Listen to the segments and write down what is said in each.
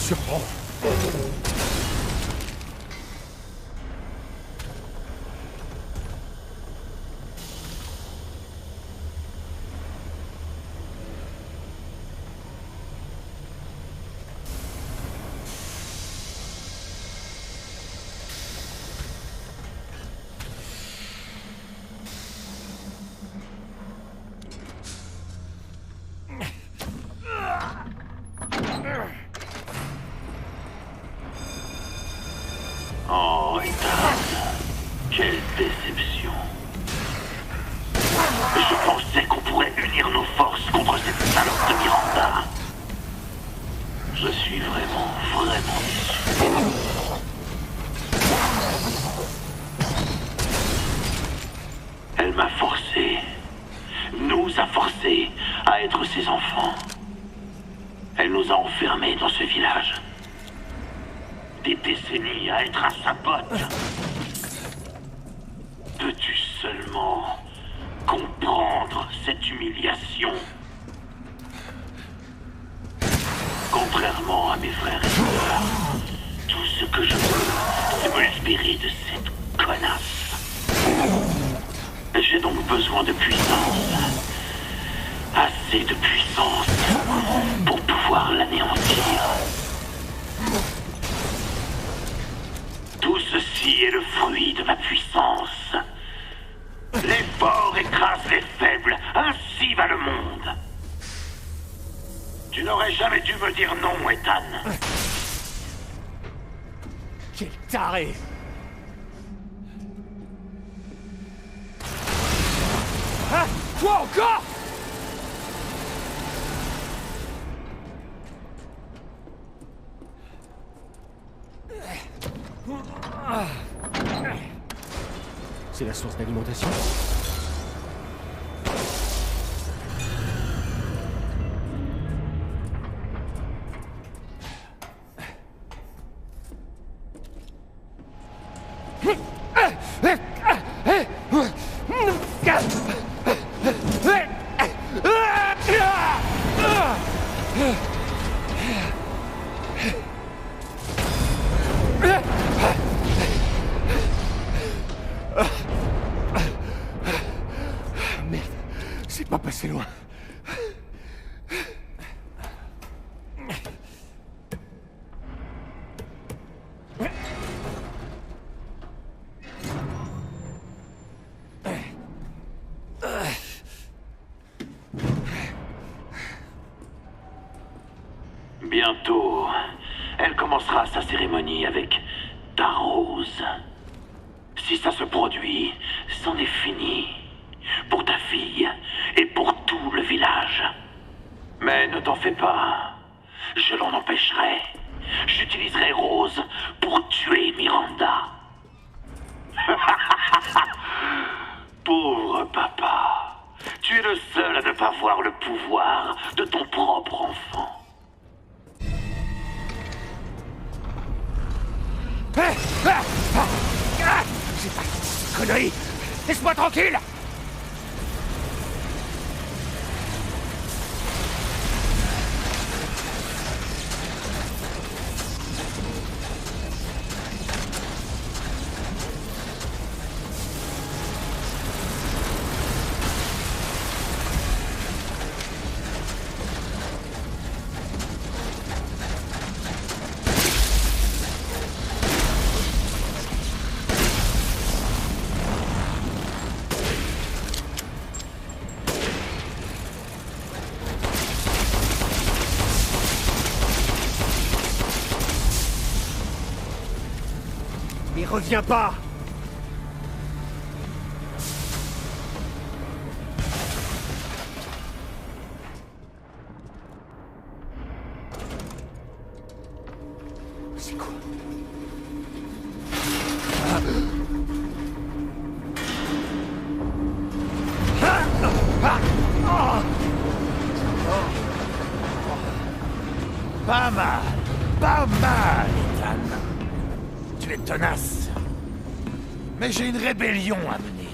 surprend. Oh, Ethan, quelle déception. Je pensais qu'on pourrait unir nos forces contre cette salope de Miranda. Je suis vraiment déçu. Elle m'a forcé, nous a forcés à être ses enfants. Elle nous a enfermés dans ce village. Des décennies à être à sa botte. Peux-tu seulement comprendre cette humiliation? Contrairement à mes frères et sœurs, tout ce que je veux, c'est me libérer de cette connasse. J'ai donc besoin de puissance. Assez de puissance pour pouvoir l'anéantir. Tout ceci est le fruit de ma puissance. Les forts écrasent les faibles, ainsi va le monde. Tu n'aurais jamais dû me dire non, Ethan. Quel taré! Hein? Quoi encore? C'est la source d'alimentation? Merde, c'est pas passé loin. Bientôt, elle commencera sa cérémonie avec ta rose. Si ça se produit, c'en est fini. Pour ta fille et pour tout le village. Mais ne t'en fais pas. Je l'en empêcherai. J'utiliserai Rose pour tuer Miranda. Pauvre papa. Tu es le seul à ne pas voir le pouvoir de ton propre enfant. J'ai pas de conneries! Laisse-moi tranquille! Mais reviens pas! C'est quoi? Pas mal, pas mal, Ethan. Tu es tenace. Mais j'ai une rébellion à mener.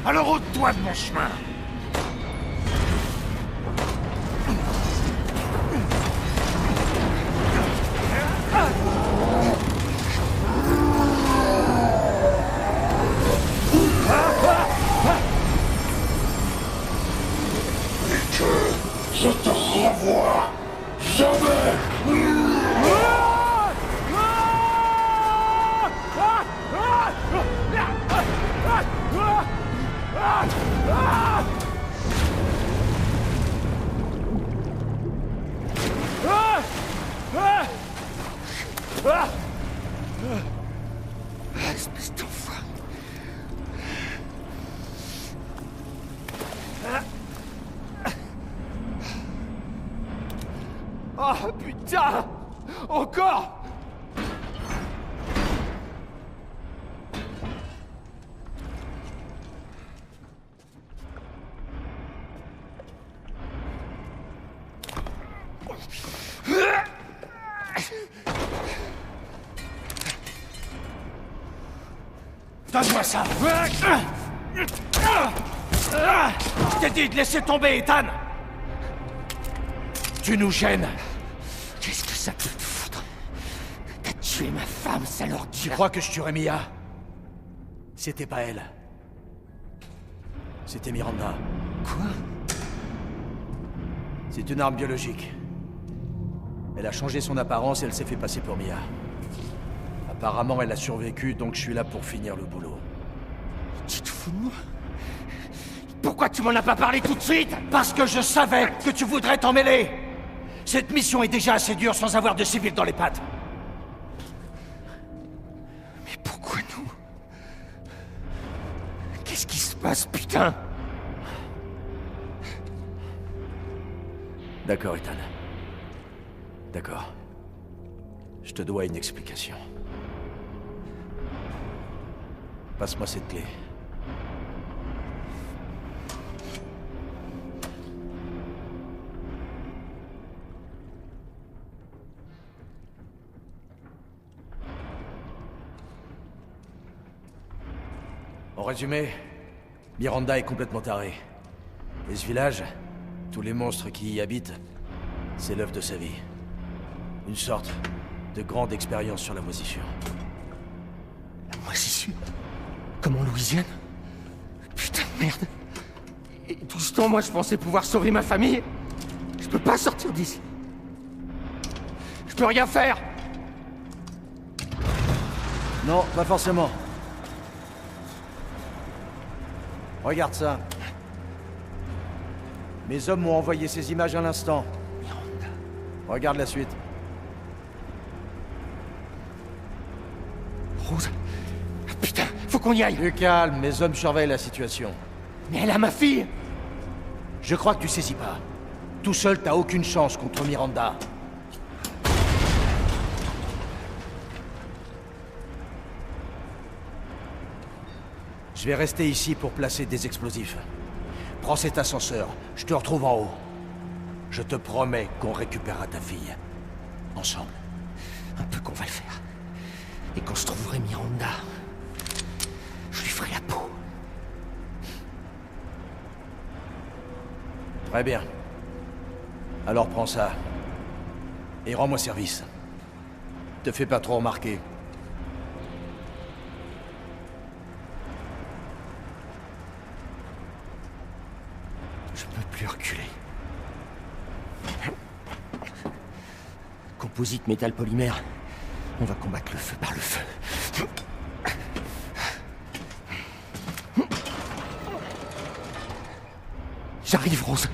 Alors ôte-toi de mon chemin. Espèce d'enfoiré. Oh putain! Encore! Donne-moi ça! Je t'ai dit de laisser tomber, Ethan! Tu nous gênes! Qu'est-ce que ça peut te foutre? T'as tué ma femme, sale ordure! Tu crois que je tuerais Mia? C'était pas elle. C'était Miranda. Quoi? C'est une arme biologique. Elle a changé son apparence et elle s'est fait passer pour Mia. Apparemment, elle a survécu, donc je suis là pour finir le boulot. Tu te fous de moi? Pourquoi tu m'en as pas parlé tout de suite? Parce que je savais que tu voudrais t'en mêler! Cette mission est déjà assez dure sans avoir de civils dans les pattes. Mais pourquoi nous? Qu'est-ce qui se passe, putain? D'accord, Ethan. D'accord. Je te dois une explication. Passe-moi cette clé. En résumé, Miranda est complètement tarée. Et ce village, tous les monstres qui y habitent, c'est l'œuvre de sa vie. Une sorte de grande expérience sur la moisissure. La moisissure? Comme en Louisiane? Putain de merde! Et tout ce temps, moi, je pensais pouvoir sauver ma famille. Je peux pas sortir d'ici. Je peux rien faire! Non, pas forcément. Regarde ça. Mes hommes m'ont envoyé ces images à l'instant. Miranda. Regarde la suite. Rose. Ah, putain, faut qu'on y aille! Plus calme, mes hommes surveillent la situation. Mais elle a ma fille! Je crois que tu saisis pas. Tout seul, t'as aucune chance contre Miranda. Je vais rester ici pour placer des explosifs. Prends cet ascenseur, je te retrouve en haut. Je te promets qu'on récupérera ta fille. Ensemble. Un peu qu'on va le faire. Et quand je trouverai Miranda, je lui ferai la peau. Très bien. Alors prends ça. Et rends-moi service. Te fais pas trop remarquer. Je peux plus reculer. Composite métal polymère. On va combattre le feu par le feu. J'arrive, Rose.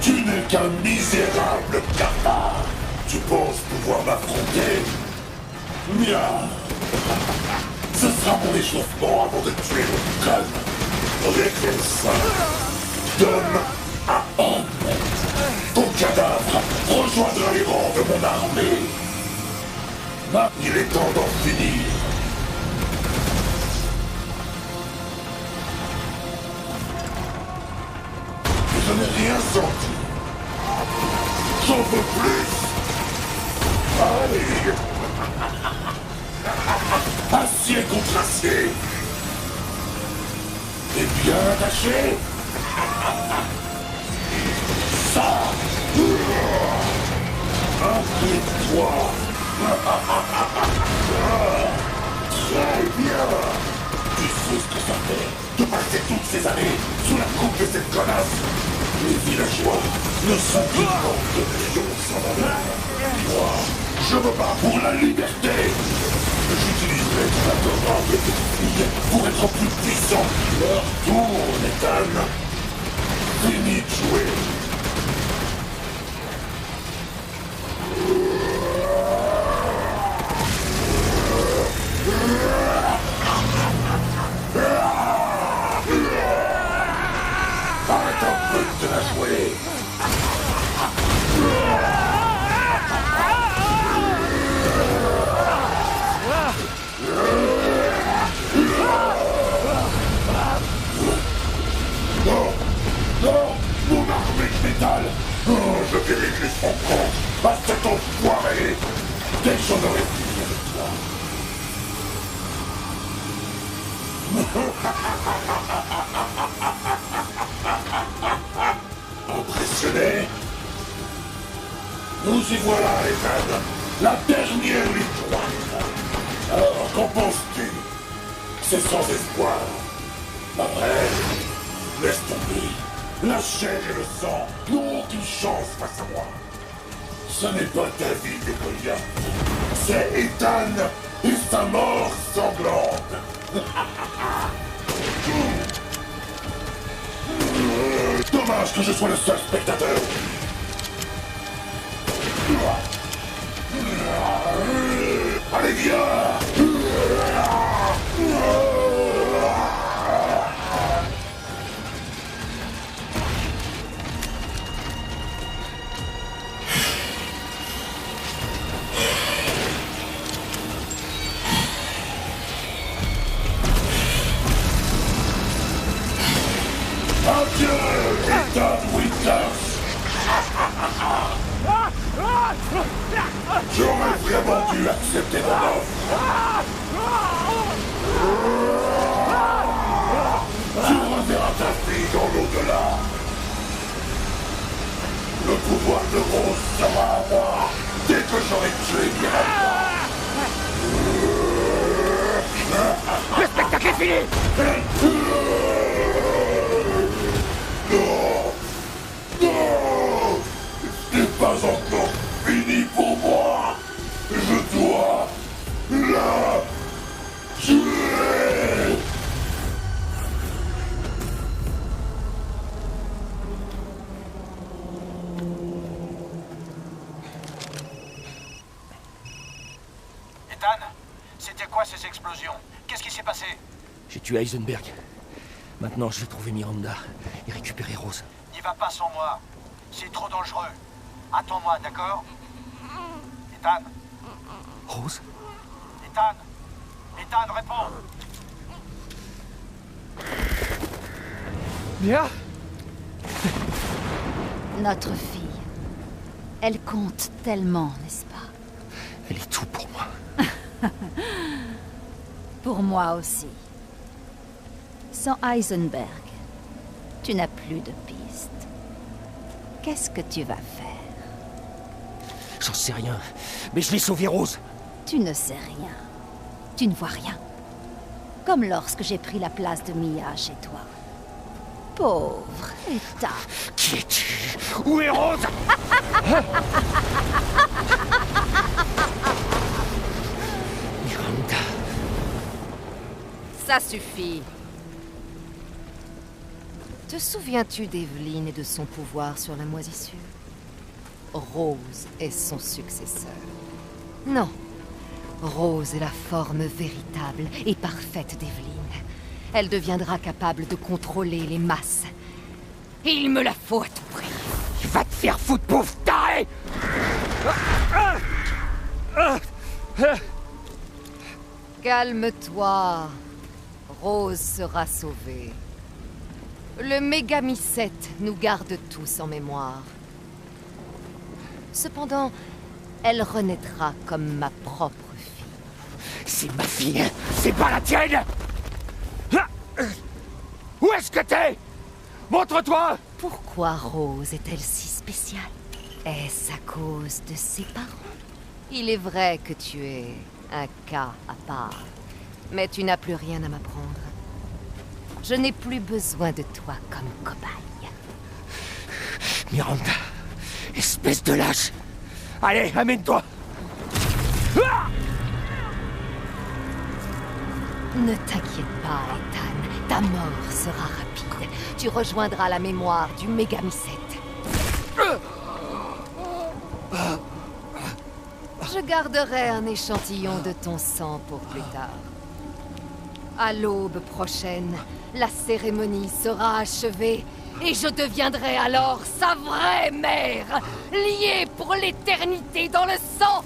Tu n'es qu'un misérable cafard. Tu penses pouvoir m'affronter? Mia. Ce sera mon échauffement avant de tuer le conne. Avec ça d'homme à homme. Ton cadavre rejoindra les rangs de mon armée. Il est temps d'en finir. Je n'ai rien senti. J'en veux plus. Allez. Acier contre acier. Et bien attaché. Ça. Applique-toi. Très bien. Tu sais ce que ça fait de passer toutes ces années sous la coupe de cette connasse. Les villageois ne sont qu'une bande de pions sans valeur. Moi, je me bats pour la liberté. J'utiliserai ton adorable petite fille pour être plus puissant. Leur tour, Nathan. échoué. Arrête un peu de te la jouer. Non, non, mon armée de métal. Oh, je vais régler son compte à cet enfoiré. Dès que j'en aurai fini avec toi. Impressionné? Nous y voilà, Ethan. La dernière ligne droite. Alors, qu'en penses-tu? C'est sans espoir. Pas vrai? Laisse tomber. La chair et le sang n'ont aucune chance face à moi. Ce n'est pas David et Goliath. C'est Ethan et sa mort sanglante. Dommage que je sois le seul spectateur. Allez, viens! Adieu, Ethan Winters! J'aurais vraiment dû accepter mon offre. Tu reverras ta fille dans l'au-delà. Le pouvoir de Rose sera à moi dès que j'aurai tué Miranda. Le spectacle est fini! Non! Non! Ce n'est pas encore fini pour moi! Je dois la tuer! Ethan, c'était quoi ces explosions? Qu'est-ce qui s'est passé? J'ai tué Heisenberg. Maintenant, je vais trouver Miranda et récupérer Rose. N'y va pas sans moi. C'est trop dangereux. Attends-moi, d'accord? Ethan? Rose? Ethan? Ethan, réponds! Mia? Notre fille. Elle compte tellement, n'est-ce pas? Elle est tout pour moi. Pour moi aussi. Sans Heisenberg, tu n'as plus de piste. Qu'est-ce que tu vas faire? J'en sais rien, mais je vais sauver Rose. Tu ne sais rien. Tu ne vois rien. Comme lorsque j'ai pris la place de Mia chez toi. Pauvre Ethan. Qui es-tu? Où est Rose? Miranda. Ça suffit. Te souviens-tu d'Evelyn et de son pouvoir sur la moisissure? Rose est son successeur. Non. Rose est la forme véritable et parfaite d'Evelyn. Elle deviendra capable de contrôler les masses. Et il me la faut à tout prix. Il va te faire foutre, pauvre taré! Calme-toi. Rose sera sauvée. Le Mégamycète nous garde tous en mémoire. Cependant, elle renaîtra comme ma propre fille. C'est ma fille, c'est pas la tienne! Où est-ce que t'es? Montre-toi! Pourquoi Rose est-elle si spéciale? Est-ce à cause de ses parents? Il est vrai que tu es un cas à part, mais tu n'as plus rien à m'apprendre. Je n'ai plus besoin de toi comme cobaye. Miranda, espèce de lâche! Allez, amène-toi! Ne t'inquiète pas, Ethan. Ta mort sera rapide. Tu tu rejoindras la mémoire du Mégamycète. Je garderai un échantillon de ton sang pour plus tard. À l'aube prochaine, la cérémonie sera achevée et je deviendrai alors sa vraie mère, liée pour l'éternité dans le sang.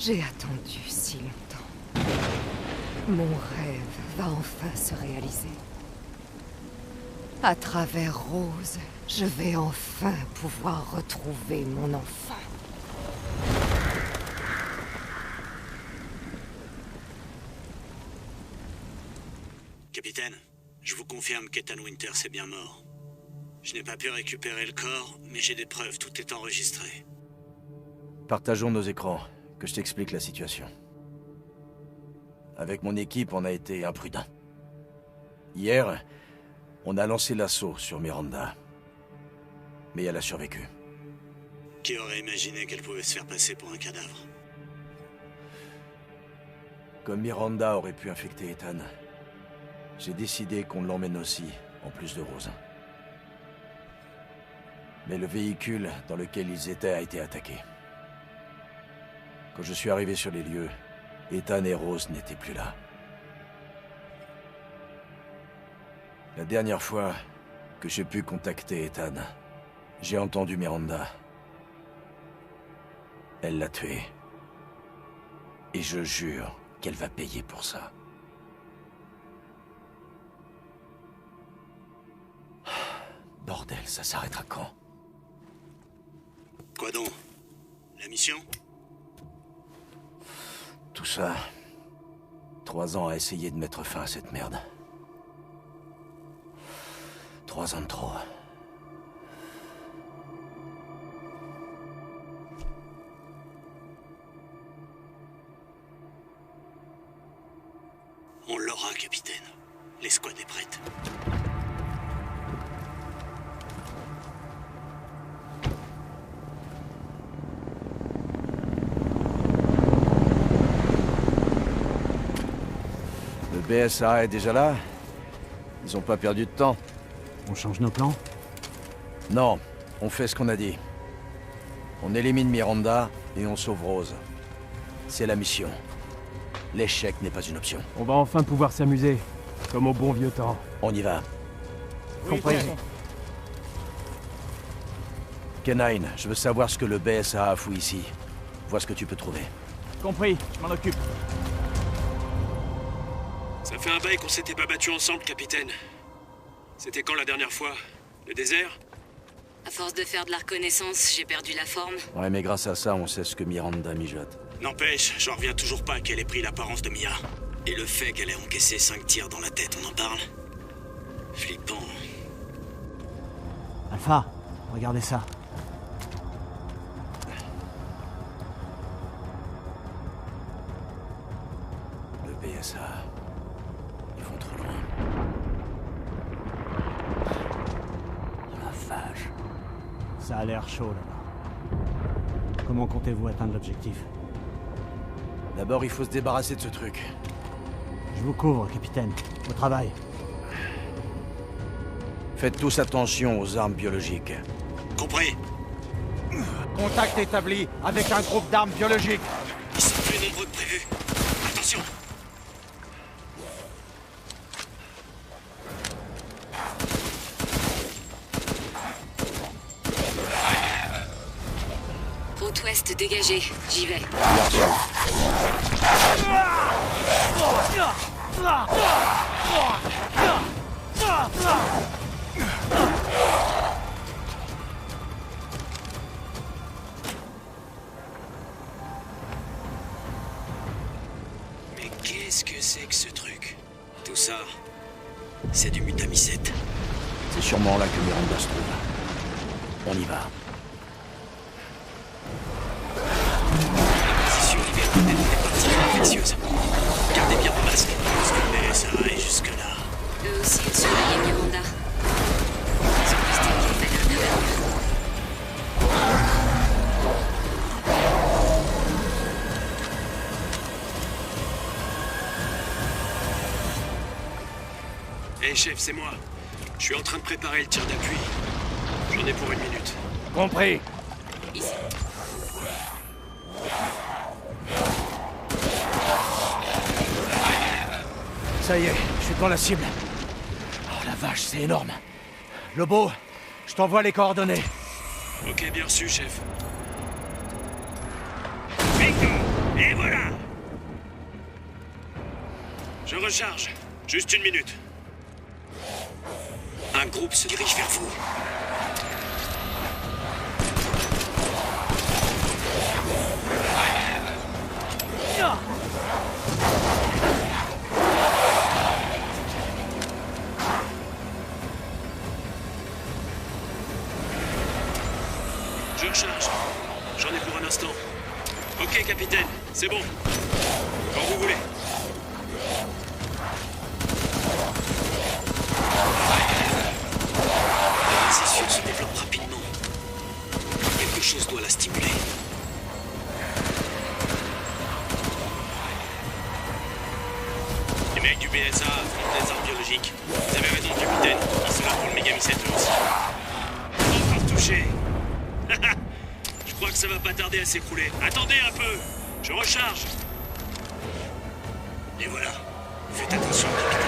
J'ai attendu si longtemps. Mon rêve va enfin se réaliser. À travers Rose, je vais enfin pouvoir retrouver mon enfant. Capitaine, je vous confirme qu'Ethan Winters est bien mort. Je n'ai pas pu récupérer le corps, mais j'ai des preuves, tout est enregistré. Partageons nos écrans, que je t'explique la situation. Avec mon équipe, on a été imprudents. Hier, on a lancé l'assaut sur Miranda. Mais elle a survécu. Qui aurait imaginé qu'elle pouvait se faire passer pour un cadavre? Comme Miranda aurait pu infecter Ethan, j'ai décidé qu'on l'emmène aussi, en plus de Rose. Mais le véhicule dans lequel ils étaient a été attaqué. Quand je suis arrivé sur les lieux, Ethan et Rose n'étaient plus là. La dernière fois que j'ai pu contacter Ethan, j'ai entendu Miranda. Elle l'a tué. Et je jure qu'elle va payer pour ça. Bordel, ça s'arrêtera quand? Quoi donc? La mission? Tout ça... 3 ans à essayer de mettre fin à cette merde. 3 ans de trop. On l'aura, capitaine. L'escouade est prête. Le BSA est déjà là? Ils ont pas perdu de temps. On change nos plans? Non, on fait ce qu'on a dit. On élimine Miranda et on sauve Rose. C'est la mission. L'échec n'est pas une option. On va enfin pouvoir s'amuser, comme au bon vieux temps. On y va. Compris. Kenine, je veux savoir ce que le BSA a fouillé ici. Vois ce que tu peux trouver. Compris, je m'en occupe. Ça fait un bail qu'on s'était pas battus ensemble, capitaine. C'était quand la dernière fois? Le désert? À force de faire de la reconnaissance, j'ai perdu la forme. Ouais, mais grâce à ça, on sait ce que Miranda mijote. N'empêche, j'en reviens toujours pas qu'elle ait pris l'apparence de Mia. Et le fait qu'elle ait encaissé 5 tirs dans la tête, on en parle? Flippant. Alpha, regardez ça. Le BSA... Ils vont trop loin. Oh la vache. Ça a l'air chaud là-bas. Comment comptez-vous atteindre l'objectif? D'abord, il faut se débarrasser de ce truc. Je vous couvre, capitaine. Au travail. Faites tous attention aux armes biologiques. Compris. Contact établi avec un groupe d'armes biologiques. Ils sont plus nombreux que prévu. Attention. Route ouest dégagée, j'y vais. Mais qu'est-ce que c'est que ce truc? Tout ça, c'est du mutamycète. C'est sûrement là que Miranda se trouve. On y va. La position libérée des particules infectieuses. Gardez bien vos masques. Parce que le BSA est jusque-là. Eux aussi ont surveillé Miranda. Ils ont posté qu'il fallait un Hey chef, c'est moi. Je suis en train de préparer le tir d'appui. J'en ai pour 1 minute. Compris. Ici. Ça y est, je suis dans la cible. Oh la vache, c'est énorme. Lobo, je t'envoie les coordonnées. Ok, bien reçu, chef. Bingo! Et voilà! Je recharge. Juste 1 minute. Un groupe se dirige vers vous. Je recharge. J'en ai pour un instant. Ok, capitaine, c'est bon. Quand vous voulez. La moisissure se développe rapidement. Quelque chose doit la stimuler. Les mecs du BSA affrontent des armes biologiques. Vous avez raison, capitaine. Ils sont là pour le Megami-7 aussi. Encore touché. Je crois que ça va pas tarder à s'écrouler. Attendez un peu. Je recharge. Et voilà. Faites attention, capitaine.